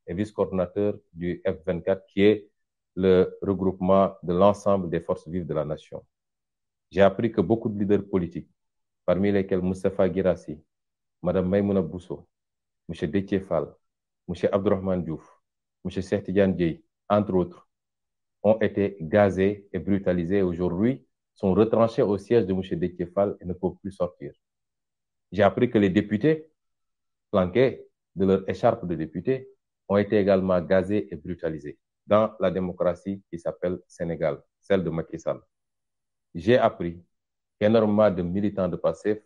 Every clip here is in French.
et vice-coordinateur du F24, qui est le regroupement de l'ensemble des forces vives de la nation. J'ai appris que beaucoup de leaders politiques, parmi lesquels Moustapha Guirassy, Mme Maïmouna Bousso, M. Déthié Fall, M. Abdourahmane Diouf, M. Cheikh Tidiane Dièye, entre autres, ont été gazés et brutalisés et aujourd'hui sont retranchés au siège de M. Déthié Fall et ne peuvent plus sortir. J'ai appris que les députés, flanqués de leur écharpe de députés, ont été également gazés et brutalisés dans la démocratie qui s'appelle Sénégal, celle de Macky Sall. J'ai appris qu'énormément de militants de PASTEF,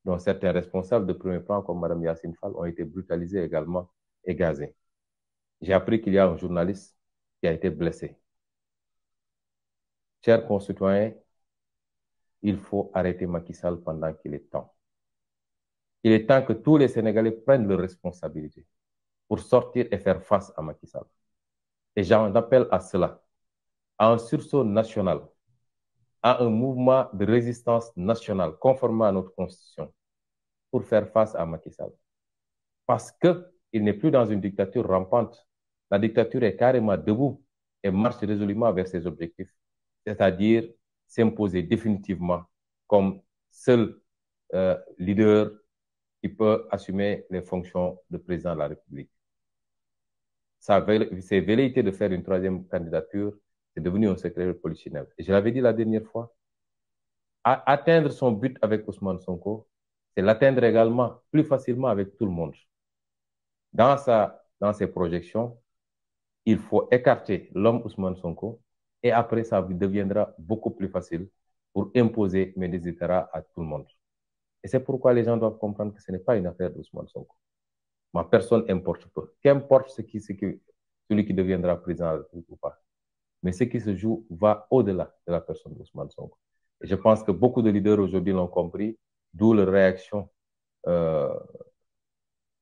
dont certains responsables de premier plan comme Mme Yacine Fall, ont été brutalisés également et gazés. J'ai appris qu'il y a un journaliste qui a été blessé. Chers concitoyens, il faut arrêter Macky Sall pendant qu'il est temps. Il est temps que tous les Sénégalais prennent leurs responsabilités pour sortir et faire face à Macky Sall. Et j'en appelle à cela, à un sursaut national, à un mouvement de résistance nationale conformément à notre constitution pour faire face à Macky Sall. Parce qu'il n'est plus dans une dictature rampante. La dictature est carrément debout et marche résolument vers ses objectifs, c'est-à-dire s'imposer définitivement comme seul leader qui peut assumer les fonctions de président de la République. Ses velléités de faire une troisième candidature, c'est devenu un secret de polichinelle. Et je l'avais dit la dernière fois, atteindre son but avec Ousmane Sonko, c'est l'atteindre également plus facilement avec tout le monde. Dans ses projections, il faut écarter l'homme Ousmane Sonko et après, ça deviendra beaucoup plus facile pour imposer mes desiderata à tout le monde. Et c'est pourquoi les gens doivent comprendre que ce n'est pas une affaire d'Ousmane Sonko. Ma personne importe peu. Qu'importe celui qui deviendra président de la République ou pas. Mais ce qui se joue va au-delà de la personne d'Ousmane Sonko. Et je pense que beaucoup de leaders aujourd'hui l'ont compris, d'où leur réaction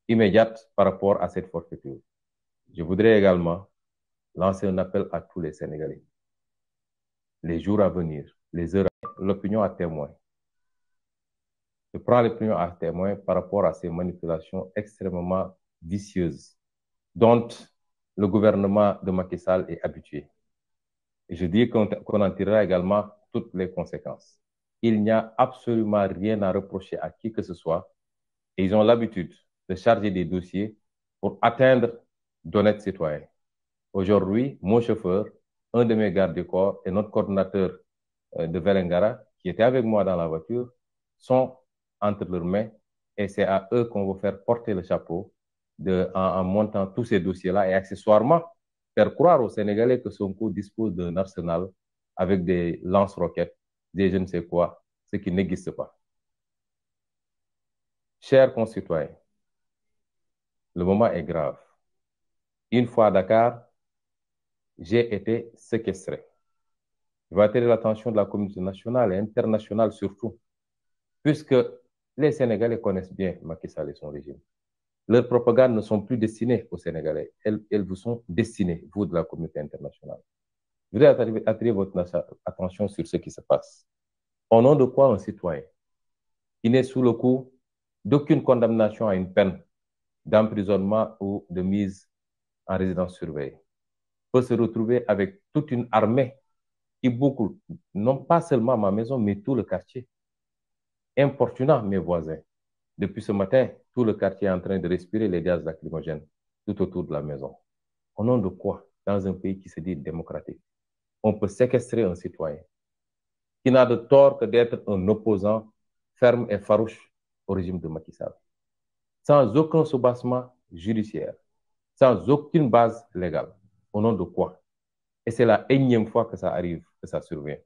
immédiate par rapport à cette forfaiture. Je voudrais également lancer un appel à tous les Sénégalais. Les jours à venir, les heures à venir, l'opinion à témoin. Je prends l'opinion à témoin par rapport à ces manipulations extrêmement vicieuses dont le gouvernement de Macky Sall est habitué. Et je dis qu'on en tirera également toutes les conséquences. Il n'y a absolument rien à reprocher à qui que ce soit. Et ils ont l'habitude de charger des dossiers pour atteindre d'honnêtes citoyens. Aujourd'hui, mon chauffeur, un de mes gardes du corps et notre coordinateur de Vélingara, qui était avec moi dans la voiture, sont entre leurs mains et c'est à eux qu'on va faire porter le chapeau en montant tous ces dossiers-là et accessoirement faire croire aux Sénégalais que Sonko dispose d'un arsenal avec des lance-roquettes, des je ne sais quoi, ce qui n'existe pas. Chers concitoyens, le moment est grave. Une fois à Dakar, j'ai été séquestré. Je vais attirer l'attention de la communauté nationale et internationale surtout, puisque les Sénégalais connaissent bien Macky Sall et son régime. Leurs propagandes ne sont plus destinées aux Sénégalais. Elles vous sont destinées, vous de la communauté internationale. Je voudrais attirer votre attention sur ce qui se passe. Au nom de quoi un citoyen qui n'est sous le coup d'aucune condamnation à une peine d'emprisonnement ou de mise en résidence surveillée peut se retrouver avec toute une armée qui boucle, non pas seulement ma maison, mais tout le quartier, importunant mes voisins. Depuis ce matin, tout le quartier est en train de respirer les gaz lacrymogènes tout autour de la maison. Au nom de quoi, dans un pays qui se dit démocratique, on peut séquestrer un citoyen qui n'a de tort que d'être un opposant ferme et farouche au régime de Macky Sall, sans aucun soubassement judiciaire, sans aucune base légale. Au nom de quoi? Et c'est la énième fois que ça arrive, que ça survient.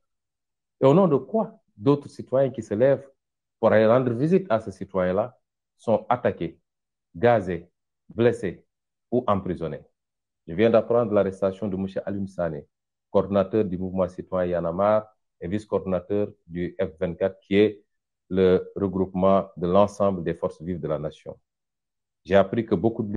Et au nom de quoi d'autres citoyens qui se lèvent pour aller rendre visite à ce citoyen-là sont attaqués, gazés, blessés ou emprisonnés. Je viens d'apprendre l'arrestation de M. Alioune Sané, coordinateur du mouvement citoyen Y en a marre et vice-coordinateur du F24, qui est le regroupement de l'ensemble des forces vives de la nation. J'ai appris que beaucoup de